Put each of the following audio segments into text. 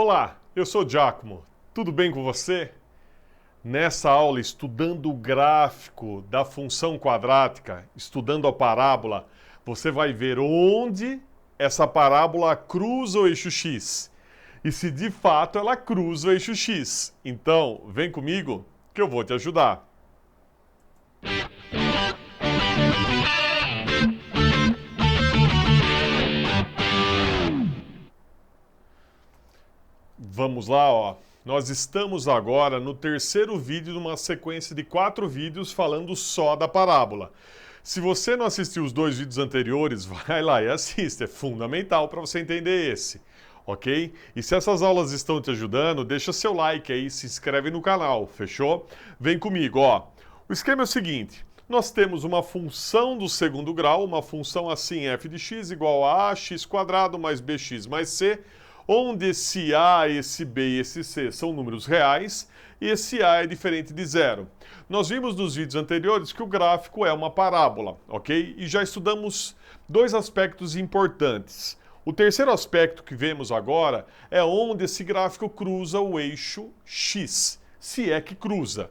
Olá, eu sou Giacomo. Tudo bem com você? Nessa aula, estudando o gráfico da função quadrática, estudando a parábola, você vai ver onde essa parábola cruza o eixo x e se de fato ela cruza o eixo x. Então, vem comigo que eu vou te ajudar. Vamos lá, ó. Nós estamos agora no terceiro vídeo de uma sequência de 4 vídeos falando só da parábola. Se você não assistiu os 2 vídeos anteriores, vai lá e assiste. É fundamental para você entender esse, ok? E se essas aulas estão te ajudando, deixa seu like aí, se inscreve no canal, fechou? Vem comigo, ó. O esquema é o seguinte. Nós temos uma função do segundo grau, uma função assim, f de x igual a x quadrado mais bx mais c, onde esse a, esse b e esse c são números reais e esse a é diferente de zero. Nós vimos nos vídeos anteriores que o gráfico é uma parábola, ok? E já estudamos 2 aspectos importantes. O terceiro aspecto que vemos agora é onde esse gráfico cruza o eixo x, se é que cruza.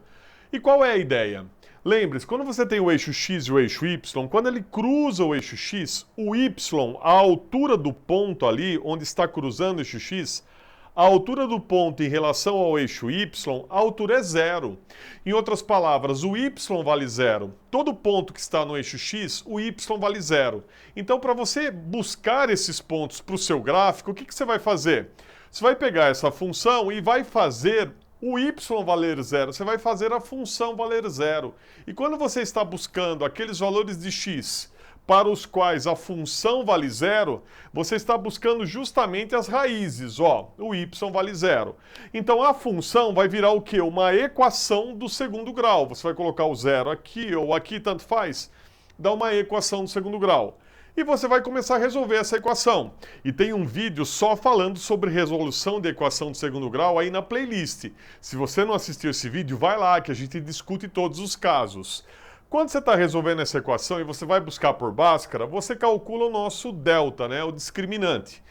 E qual é a ideia? Lembre-se, quando você tem o eixo x e o eixo y, quando ele cruza o eixo x, o y, a altura do ponto ali, onde está cruzando o eixo x, a altura do ponto em relação ao eixo y, a altura é zero. Em outras palavras, o y vale zero. Todo ponto que está no eixo x, o y vale zero. Então, para você buscar esses pontos para o seu gráfico, o que você vai fazer? Você vai pegar essa função e vai fazer o y valer zero, você vai fazer a função valer zero. E quando você está buscando aqueles valores de x para os quais a função vale zero, você está buscando justamente as raízes, ó, o y vale zero. Então a função vai virar o quê? Uma equação do segundo grau. Você vai colocar o zero aqui ou aqui, tanto faz, dá uma equação do segundo grau. E você vai começar a resolver essa equação. E tem um vídeo só falando sobre resolução de equação de segundo grau aí na playlist. Se você não assistiu esse vídeo, vai lá que a gente discute todos os casos. Quando você está resolvendo essa equação e você vai buscar por Bhaskara, você calcula o nosso delta, né, o discriminante.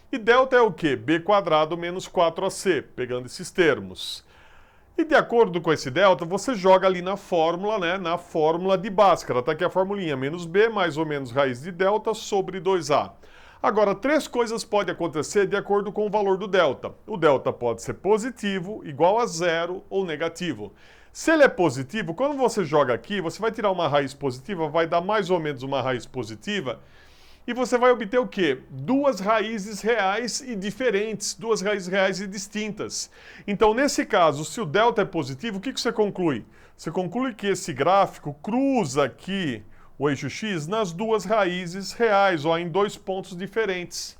E delta é o quê? B quadrado menos 4ac, pegando esses termos. E de acordo com esse delta, você joga ali na fórmula, né? Na fórmula de Bhaskara. Tá aqui a formulinha, menos b mais ou menos raiz de delta sobre 2a. Agora, 3 coisas podem acontecer de acordo com o valor do delta. O delta pode ser positivo, igual a zero, ou negativo. Se ele é positivo, quando você joga aqui, você vai tirar uma raiz positiva, vai dar mais ou menos uma raiz positiva, e você vai obter o quê? 2 raízes reais e diferentes, 2 raízes reais e distintas. Então, nesse caso, se o delta é positivo, o que você conclui? Você conclui que esse gráfico cruza aqui o eixo x nas 2 raízes reais, ó, em 2 pontos diferentes.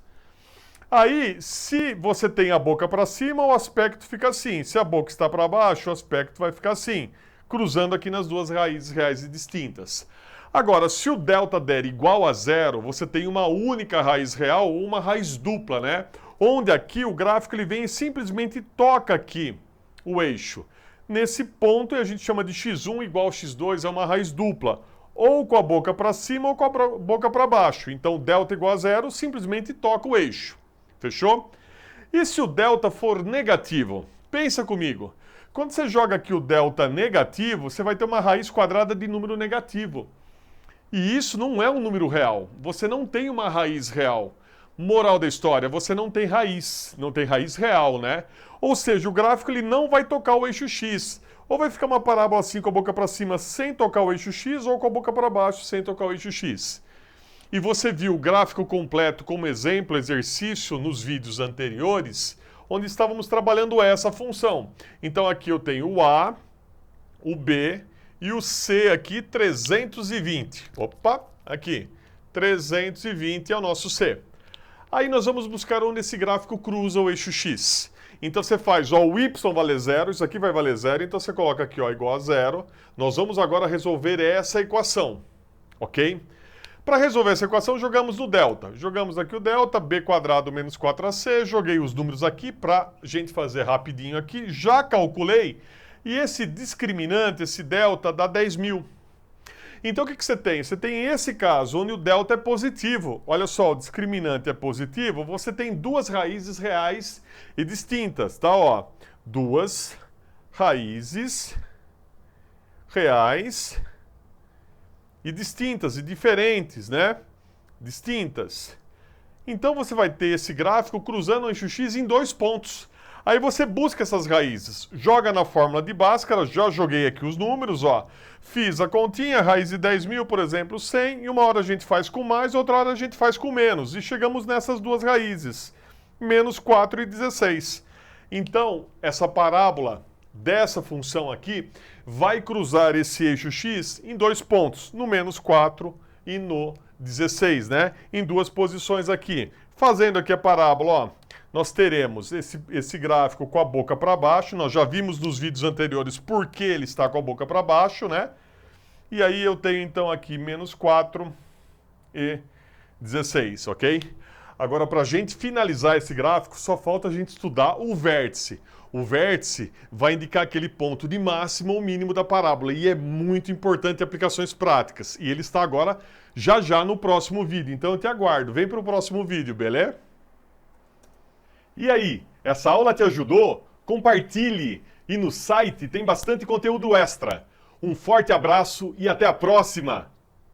Aí, se você tem a boca para cima, o aspecto fica assim. Se a boca está para baixo, o aspecto vai ficar assim, cruzando aqui nas 2 raízes reais e distintas. Agora, se o delta der igual a zero, você tem uma única raiz real ou uma raiz dupla, né? Onde aqui o gráfico ele vem e simplesmente toca aqui o eixo. Nesse ponto a gente chama de x1 igual a x2, é uma raiz dupla. Ou com a boca para cima ou com a boca para baixo. Então, delta igual a zero, simplesmente toca o eixo. Fechou? E se o delta for negativo? Pensa comigo. Quando você joga aqui o delta negativo, você vai ter uma raiz quadrada de número negativo. E isso não é um número real. Você não tem uma raiz real. Moral da história, você não tem raiz real, né? Ou seja, o gráfico ele não vai tocar o eixo x. Ou vai ficar uma parábola assim com a boca para cima sem tocar o eixo x, ou com a boca para baixo sem tocar o eixo x. E você viu o gráfico completo como exemplo, exercício nos vídeos anteriores, onde estávamos trabalhando essa função. Então aqui eu tenho o a, o b e o c aqui, 320. Opa, aqui, 320 é o nosso c. Aí nós vamos buscar onde esse gráfico cruza o eixo x. Então você faz, ó, o y vale zero, isso aqui vai valer zero, então você coloca aqui, ó, igual a zero. Nós vamos agora resolver essa equação, ok? Para resolver essa equação, jogamos no delta. Jogamos aqui o delta, b quadrado menos 4ac, joguei os números aqui para a gente fazer rapidinho aqui, já calculei. E esse discriminante, esse delta, dá 10.000. Então o que você tem? Você tem esse caso onde o delta é positivo. Olha só, o discriminante é positivo, você tem duas raízes reais e distintas, tá? Ó, duas raízes reais e distintas, e diferentes, né? Distintas. Então você vai ter esse gráfico cruzando o eixo X em dois pontos. Aí você busca essas raízes, joga na fórmula de Bhaskara, já joguei aqui os números, ó. Fiz a continha, raiz de 10.000, por exemplo, 100, e uma hora a gente faz com mais, outra hora a gente faz com menos. E chegamos nessas duas raízes, menos 4 e 16. Então, essa parábola dessa função aqui vai cruzar esse eixo X em dois pontos, no menos 4 e no 16, né? Em duas posições aqui. Fazendo aqui a parábola, ó, nós teremos esse gráfico com a boca para baixo. Nós já vimos nos vídeos anteriores por que ele está com a boca para baixo, né? E aí eu tenho então aqui menos 4 e 16, ok? Agora, para a gente finalizar esse gráfico, só falta a gente estudar o vértice. O vértice vai indicar aquele ponto de máximo ou mínimo da parábola e é muito importante em aplicações práticas. E ele está agora já no próximo vídeo. Então eu te aguardo. Vem para o próximo vídeo, beleza? E aí, essa aula te ajudou? Compartilhe! E no site tem bastante conteúdo extra. Um forte abraço e até a próxima!